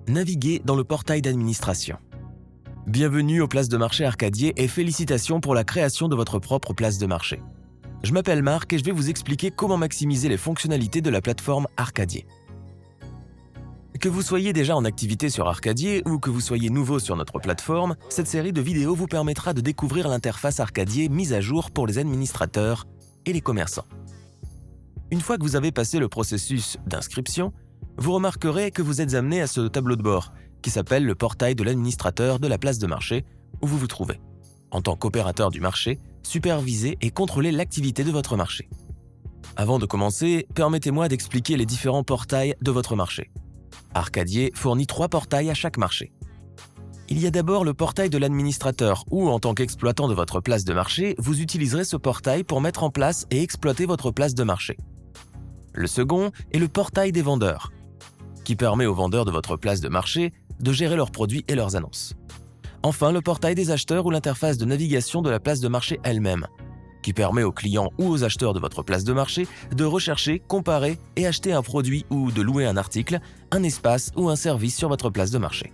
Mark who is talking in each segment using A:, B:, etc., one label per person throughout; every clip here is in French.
A: Naviguez dans le portail d'administration. Bienvenue aux places de marché Arcadier et félicitations pour la création de votre propre place de marché. Je m'appelle Marc et je vais vous expliquer comment maximiser les fonctionnalités de la plateforme Arcadier. Que vous soyez déjà en activité sur Arcadier ou que vous soyez nouveau sur notre plateforme, cette série de vidéos vous permettra de découvrir l'interface Arcadier mise à jour pour les administrateurs et les commerçants. Une fois que vous avez passé le processus d'inscription, vous remarquerez que vous êtes amené à ce tableau de bord qui s'appelle le portail de l'administrateur de la place de marché où vous vous trouvez. En tant qu'opérateur du marché, supervisez et contrôlez l'activité de votre marché. Avant de commencer, permettez-moi d'expliquer les différents portails de votre marché. Arcadier fournit 3 portails à chaque marché. Il y a d'abord le portail de l'administrateur où, en tant qu'exploitant de votre place de marché, vous utiliserez ce portail pour mettre en place et exploiter votre place de marché. Le second est le portail des vendeurs, qui permet aux vendeurs de votre place de marché de gérer leurs produits et leurs annonces. Enfin, le portail des acheteurs ou l'interface de navigation de la place de marché elle-même, qui permet aux clients ou aux acheteurs de votre place de marché de rechercher, comparer et acheter un produit ou de louer un article, un espace ou un service sur votre place de marché.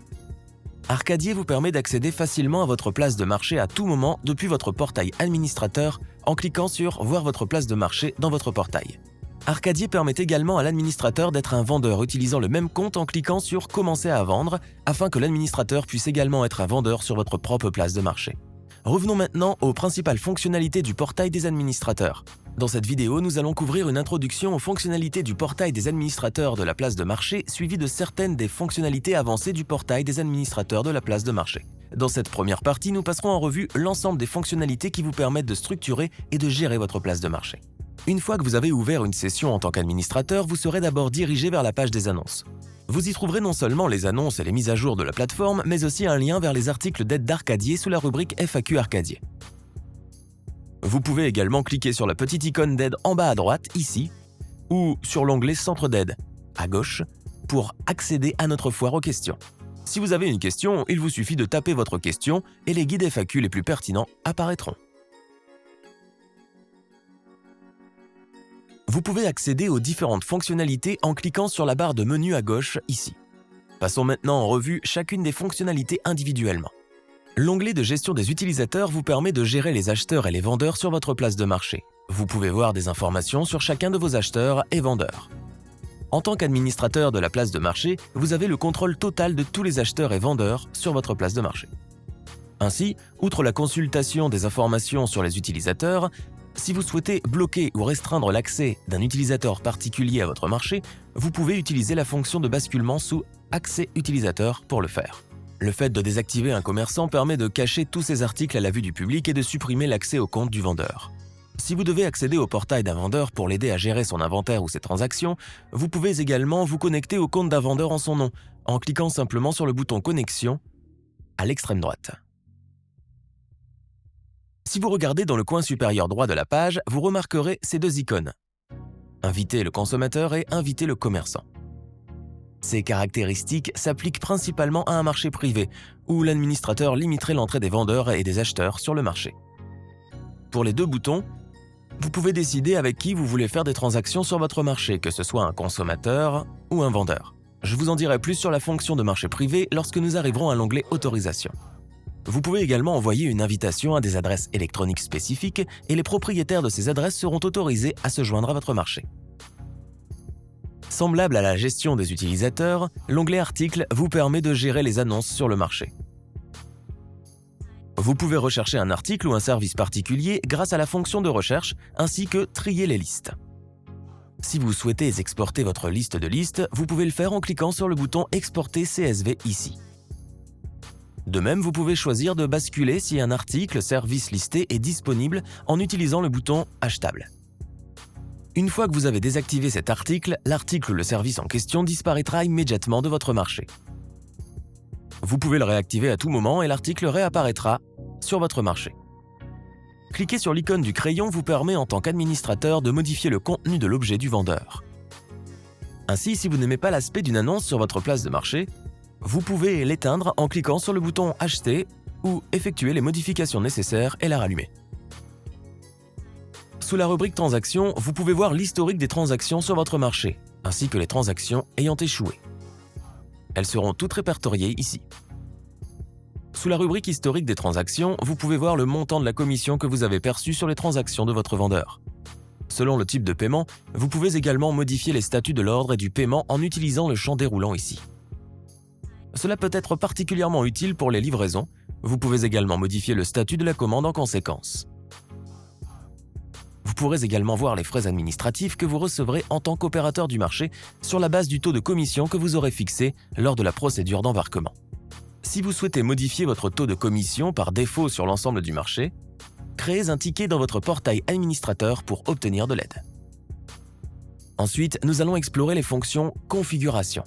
A: Arcadier vous permet d'accéder facilement à votre place de marché à tout moment depuis votre portail administrateur en cliquant sur « Voir votre place de marché » dans votre portail. Arcadier permet également à l'administrateur d'être un vendeur utilisant le même compte en cliquant sur « Commencer à vendre » afin que l'administrateur puisse également être un vendeur sur votre propre place de marché. Revenons maintenant aux principales fonctionnalités du portail des administrateurs. Dans cette vidéo, nous allons couvrir une introduction aux fonctionnalités du portail des administrateurs de la place de marché, suivie de certaines des fonctionnalités avancées du portail des administrateurs de la place de marché. Dans cette première partie, nous passerons en revue l'ensemble des fonctionnalités qui vous permettent de structurer et de gérer votre place de marché. Une fois que vous avez ouvert une session en tant qu'administrateur, vous serez d'abord dirigé vers la page des annonces. Vous y trouverez non seulement les annonces et les mises à jour de la plateforme, mais aussi un lien vers les articles d'aide d'Arcadier sous la rubrique FAQ Arcadier. Vous pouvez également cliquer sur la petite icône d'aide en bas à droite, ici, ou sur l'onglet Centre d'aide, à gauche, pour accéder à notre foire aux questions. Si vous avez une question, il vous suffit de taper votre question et les guides FAQ les plus pertinents apparaîtront. Vous pouvez accéder aux différentes fonctionnalités en cliquant sur la barre de menu à gauche, ici. Passons maintenant en revue chacune des fonctionnalités individuellement. L'onglet de gestion des utilisateurs vous permet de gérer les acheteurs et les vendeurs sur votre place de marché. Vous pouvez voir des informations sur chacun de vos acheteurs et vendeurs. En tant qu'administrateur de la place de marché, vous avez le contrôle total de tous les acheteurs et vendeurs sur votre place de marché. Ainsi, outre la consultation des informations sur les utilisateurs, si vous souhaitez bloquer ou restreindre l'accès d'un utilisateur particulier à votre marché, vous pouvez utiliser la fonction de basculement sous « Accès utilisateur » pour le faire. Le fait de désactiver un commerçant permet de cacher tous ses articles à la vue du public et de supprimer l'accès au compte du vendeur. Si vous devez accéder au portail d'un vendeur pour l'aider à gérer son inventaire ou ses transactions, vous pouvez également vous connecter au compte d'un vendeur en son nom, en cliquant simplement sur le bouton « Connexion » à l'extrême droite. Si vous regardez dans le coin supérieur droit de la page, vous remarquerez ces 2 icônes. Inviter le consommateur et inviter le commerçant. Ces caractéristiques s'appliquent principalement à un marché privé, où l'administrateur limiterait l'entrée des vendeurs et des acheteurs sur le marché. Pour les 2 boutons, vous pouvez décider avec qui vous voulez faire des transactions sur votre marché, que ce soit un consommateur ou un vendeur. Je vous en dirai plus sur la fonction de marché privé lorsque nous arriverons à l'onglet « Autorisation ». Vous pouvez également envoyer une invitation à des adresses électroniques spécifiques et les propriétaires de ces adresses seront autorisés à se joindre à votre marché. Semblable à la gestion des utilisateurs, l'onglet Articles vous permet de gérer les annonces sur le marché. Vous pouvez rechercher un article ou un service particulier grâce à la fonction de recherche ainsi que trier les listes. Si vous souhaitez exporter votre liste de listes, vous pouvez le faire en cliquant sur le bouton « Exporter CSV » ici. De même, vous pouvez choisir de basculer si un article, service listé est disponible en utilisant le bouton « Achetable ». Une fois que vous avez désactivé cet article, l'article ou le service en question disparaîtra immédiatement de votre marché. Vous pouvez le réactiver à tout moment et l'article réapparaîtra sur votre marché. Cliquer sur l'icône du crayon vous permet en tant qu'administrateur de modifier le contenu de l'objet du vendeur. Ainsi, si vous n'aimez pas l'aspect d'une annonce sur votre place de marché, vous pouvez l'éteindre en cliquant sur le bouton « Acheter » ou effectuer les modifications nécessaires et la rallumer. Sous la rubrique « Transactions », vous pouvez voir l'historique des transactions sur votre marché, ainsi que les transactions ayant échoué. Elles seront toutes répertoriées ici. Sous la rubrique historique des transactions, vous pouvez voir le montant de la commission que vous avez perçue sur les transactions de votre vendeur. Selon le type de paiement, vous pouvez également modifier les statuts de l'ordre et du paiement en utilisant le champ déroulant ici. Cela peut être particulièrement utile pour les livraisons. Vous pouvez également modifier le statut de la commande en conséquence. Vous pourrez également voir les frais administratifs que vous recevrez en tant qu'opérateur du marché sur la base du taux de commission que vous aurez fixé lors de la procédure d'embarquement. Si vous souhaitez modifier votre taux de commission par défaut sur l'ensemble du marché, créez un ticket dans votre portail administrateur pour obtenir de l'aide. Ensuite, nous allons explorer les fonctions « Configuration ».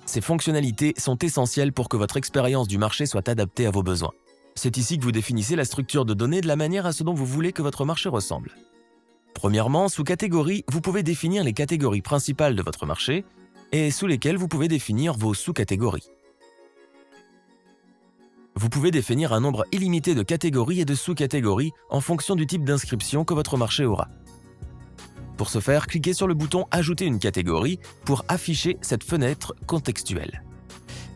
A: Ces fonctionnalités sont essentielles pour que votre expérience du marché soit adaptée à vos besoins. C'est ici que vous définissez la structure de données de la manière à ce dont vous voulez que votre marché ressemble. Premièrement, sous catégorie, vous pouvez définir les catégories principales de votre marché et sous lesquelles vous pouvez définir vos sous-catégories. Vous pouvez définir un nombre illimité de catégories et de sous-catégories en fonction du type d'inscription que votre marché aura. Pour ce faire, cliquez sur le bouton « Ajouter une catégorie » pour afficher cette fenêtre contextuelle.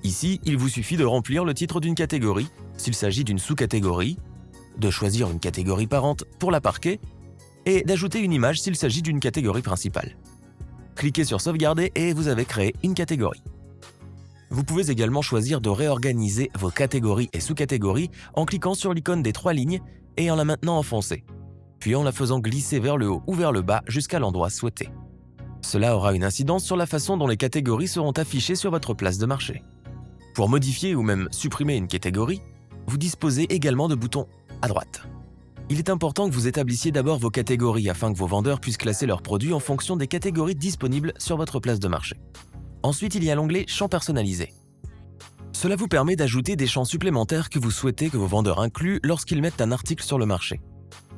A: Ici, il vous suffit de remplir le titre d'une catégorie, s'il s'agit d'une sous-catégorie, de choisir une catégorie parente pour la parquer et d'ajouter une image s'il s'agit d'une catégorie principale. Cliquez sur « Sauvegarder » et vous avez créé une catégorie. Vous pouvez également choisir de réorganiser vos catégories et sous-catégories en cliquant sur l'icône des 3 lignes et en la maintenant enfoncée, puis en la faisant glisser vers le haut ou vers le bas jusqu'à l'endroit souhaité. Cela aura une incidence sur la façon dont les catégories seront affichées sur votre place de marché. Pour modifier ou même supprimer une catégorie, vous disposez également de boutons à droite. Il est important que vous établissiez d'abord vos catégories afin que vos vendeurs puissent classer leurs produits en fonction des catégories disponibles sur votre place de marché. Ensuite, il y a l'onglet « Champs personnalisés ». Cela vous permet d'ajouter des champs supplémentaires que vous souhaitez que vos vendeurs incluent lorsqu'ils mettent un article sur le marché.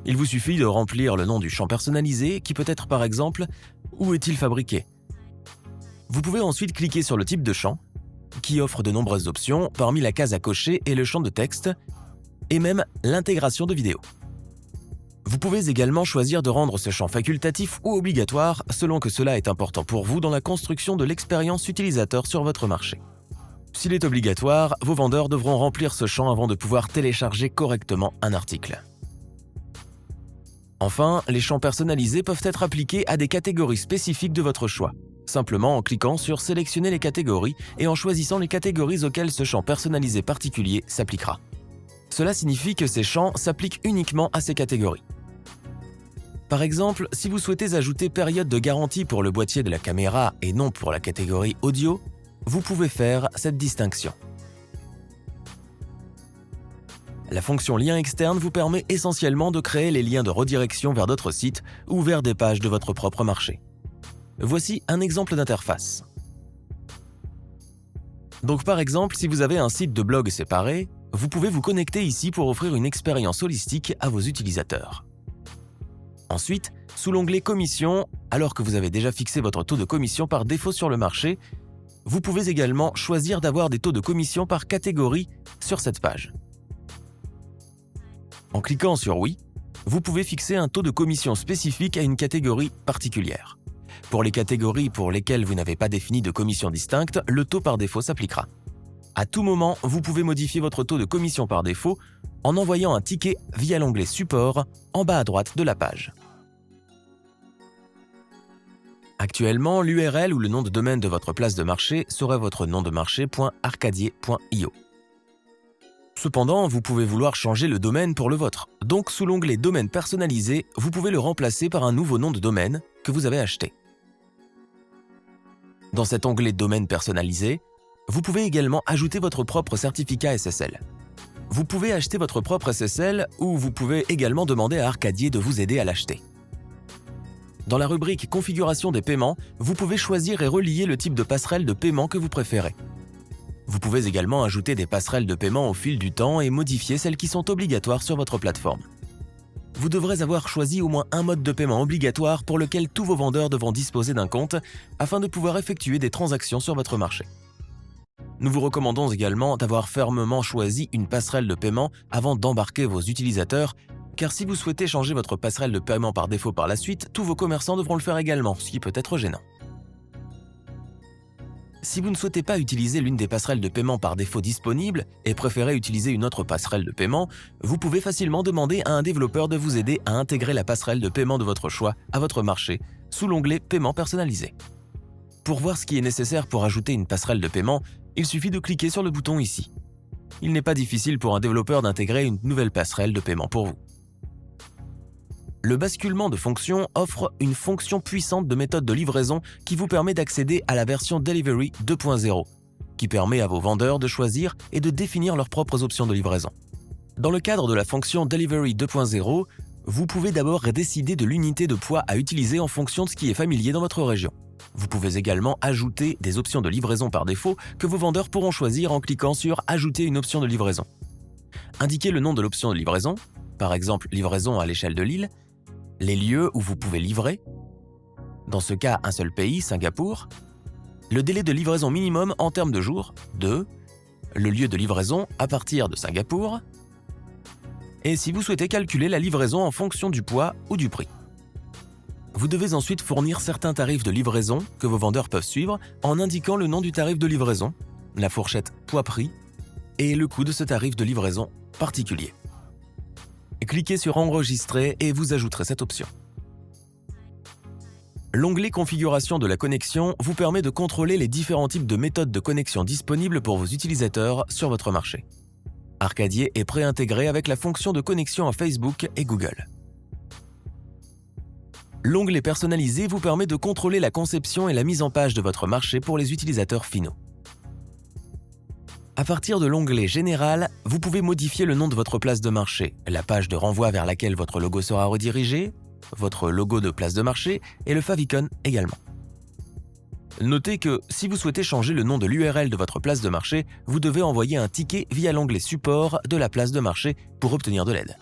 A: Il vous suffit de remplir le nom du champ personnalisé qui peut être par exemple « Où est-il fabriqué ?». Vous pouvez ensuite cliquer sur le type de champ qui offre de nombreuses options parmi la case à cocher et le champ de texte et même l'intégration de vidéos. Vous pouvez également choisir de rendre ce champ facultatif ou obligatoire selon que cela est important pour vous dans la construction de l'expérience utilisateur sur votre marché. S'il est obligatoire, vos vendeurs devront remplir ce champ avant de pouvoir télécharger correctement un article. Enfin, les champs personnalisés peuvent être appliqués à des catégories spécifiques de votre choix, simplement en cliquant sur « Sélectionner les catégories » et en choisissant les catégories auxquelles ce champ personnalisé particulier s'appliquera. Cela signifie que ces champs s'appliquent uniquement à ces catégories. Par exemple, si vous souhaitez ajouter période de garantie pour le boîtier de la caméra et non pour la catégorie audio, vous pouvez faire cette distinction. La fonction lien externe vous permet essentiellement de créer les liens de redirection vers d'autres sites ou vers des pages de votre propre marché. Voici un exemple d'interface. Donc par exemple, si vous avez un site de blog séparé, vous pouvez vous connecter ici pour offrir une expérience holistique à vos utilisateurs. Ensuite, sous l'onglet Commission, alors que vous avez déjà fixé votre taux de commission par défaut sur le marché, vous pouvez également choisir d'avoir des taux de commission par catégorie sur cette page. En cliquant sur « Oui », vous pouvez fixer un taux de commission spécifique à une catégorie particulière. Pour les catégories pour lesquelles vous n'avez pas défini de commission distincte, le taux par défaut s'appliquera. À tout moment, vous pouvez modifier votre taux de commission par défaut en envoyant un ticket via l'onglet « Support » en bas à droite de la page. Actuellement, l'URL ou le nom de domaine de votre place de marché serait votre nom de marché.arcadier.io. Cependant, vous pouvez vouloir changer le domaine pour le vôtre. Donc, sous l'onglet « Domaine personnalisé », vous pouvez le remplacer par un nouveau nom de domaine que vous avez acheté. Dans cet onglet « Domaine personnalisé », vous pouvez également ajouter votre propre certificat SSL. Vous pouvez acheter votre propre SSL ou vous pouvez également demander à Arcadier de vous aider à l'acheter. Dans la rubrique « Configuration des paiements », vous pouvez choisir et relier le type de passerelle de paiement que vous préférez. Vous pouvez également ajouter des passerelles de paiement au fil du temps et modifier celles qui sont obligatoires sur votre plateforme. Vous devrez avoir choisi au moins un mode de paiement obligatoire pour lequel tous vos vendeurs devront disposer d'un compte afin de pouvoir effectuer des transactions sur votre marché. Nous vous recommandons également d'avoir fermement choisi une passerelle de paiement avant d'embarquer vos utilisateurs, car si vous souhaitez changer votre passerelle de paiement par défaut par la suite, tous vos commerçants devront le faire également, ce qui peut être gênant. Si vous ne souhaitez pas utiliser l'une des passerelles de paiement par défaut disponibles et préférez utiliser une autre passerelle de paiement, vous pouvez facilement demander à un développeur de vous aider à intégrer la passerelle de paiement de votre choix à votre marché sous l'onglet « Paiement personnalisé ». Pour voir ce qui est nécessaire pour ajouter une passerelle de paiement, il suffit de cliquer sur le bouton ici. Il n'est pas difficile pour un développeur d'intégrer une nouvelle passerelle de paiement pour vous. Le basculement de fonction offre une fonction puissante de méthode de livraison qui vous permet d'accéder à la version Delivery 2.0, qui permet à vos vendeurs de choisir et de définir leurs propres options de livraison. Dans le cadre de la fonction Delivery 2.0, vous pouvez d'abord décider de l'unité de poids à utiliser en fonction de ce qui est familier dans votre région. Vous pouvez également ajouter des options de livraison par défaut que vos vendeurs pourront choisir en cliquant sur « Ajouter une option de livraison ». Indiquez le nom de l'option de livraison, par exemple livraison à l'échelle de l'île, les lieux où vous pouvez livrer, dans ce cas un seul pays, Singapour, le délai de livraison minimum en termes de jours, 2, le lieu de livraison à partir de Singapour, et si vous souhaitez calculer la livraison en fonction du poids ou du prix. Vous devez ensuite fournir certains tarifs de livraison que vos vendeurs peuvent suivre en indiquant le nom du tarif de livraison, la fourchette poids-prix et le coût de ce tarif de livraison particulier. Cliquez sur « Enregistrer » et vous ajouterez cette option. L'onglet « Configuration de la connexion » vous permet de contrôler les différents types de méthodes de connexion disponibles pour vos utilisateurs sur votre marché. Arcadier est préintégré avec la fonction de connexion à Facebook et Google. L'onglet « Personnalisé » vous permet de contrôler la conception et la mise en page de votre marché pour les utilisateurs finaux. À partir de l'onglet « Général », vous pouvez modifier le nom de votre place de marché, la page de renvoi vers laquelle votre logo sera redirigé, votre logo de place de marché et le favicon également. Notez que si vous souhaitez changer le nom de l'URL de votre place de marché, vous devez envoyer un ticket via l'onglet « Support » de la place de marché pour obtenir de l'aide.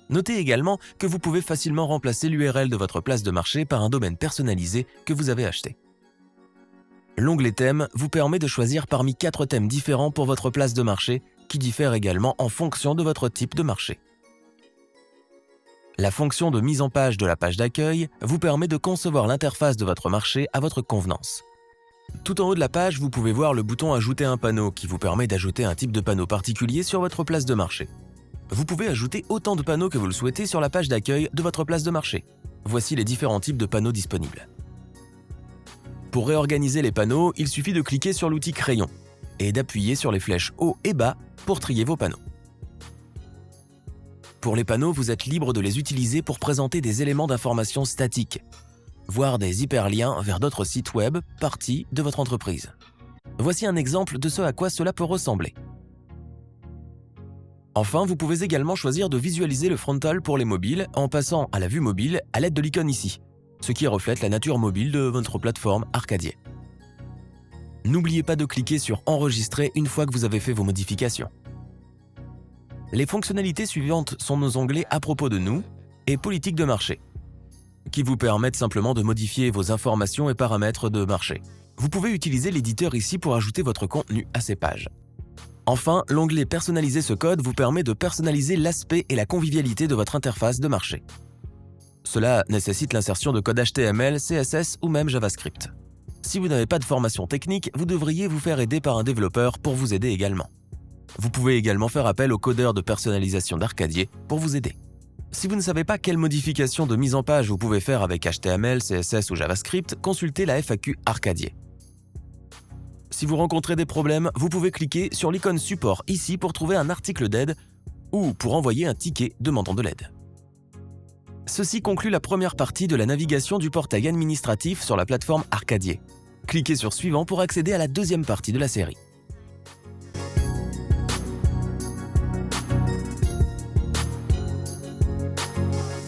A: Notez également que vous pouvez facilement remplacer l'URL de votre place de marché par un domaine personnalisé que vous avez acheté. L'onglet Thèmes vous permet de choisir parmi 4 thèmes différents pour votre place de marché qui diffèrent également en fonction de votre type de marché. La fonction de mise en page de la page d'accueil vous permet de concevoir l'interface de votre marché à votre convenance. Tout en haut de la page, vous pouvez voir le bouton « Ajouter un panneau » qui vous permet d'ajouter un type de panneau particulier sur votre place de marché. Vous pouvez ajouter autant de panneaux que vous le souhaitez sur la page d'accueil de votre place de marché. Voici les différents types de panneaux disponibles. Pour réorganiser les panneaux, il suffit de cliquer sur l'outil crayon et d'appuyer sur les flèches haut et bas pour trier vos panneaux. Pour les panneaux, vous êtes libre de les utiliser pour présenter des éléments d'information statiques, voire des hyperliens vers d'autres sites web parties de votre entreprise. Voici un exemple de ce à quoi cela peut ressembler. Enfin, vous pouvez également choisir de visualiser le frontal pour les mobiles en passant à la vue mobile à l'aide de l'icône ici, ce qui reflète la nature mobile de votre plateforme Arcadier. N'oubliez pas de cliquer sur « Enregistrer » une fois que vous avez fait vos modifications. Les fonctionnalités suivantes sont nos onglets « À propos de nous » et « Politique de marché », qui vous permettent simplement de modifier vos informations et paramètres de marché. Vous pouvez utiliser l'éditeur ici pour ajouter votre contenu à ces pages. Enfin, l'onglet « Personnaliser ce code » vous permet de personnaliser l'aspect et la convivialité de votre interface de marché. Cela nécessite l'insertion de code HTML, CSS ou même JavaScript. Si vous n'avez pas de formation technique, vous devriez vous faire aider par un développeur pour vous aider également. Vous pouvez également faire appel au codeur de personnalisation d'Arcadier pour vous aider. Si vous ne savez pas quelle modification de mise en page vous pouvez faire avec HTML, CSS ou JavaScript, consultez la FAQ Arcadier. Si vous rencontrez des problèmes, vous pouvez cliquer sur l'icône support ici pour trouver un article d'aide ou pour envoyer un ticket demandant de l'aide. Ceci conclut la première partie de la navigation du portail administratif sur la plateforme Arcadier. Cliquez sur Suivant pour accéder à la deuxième partie de la série.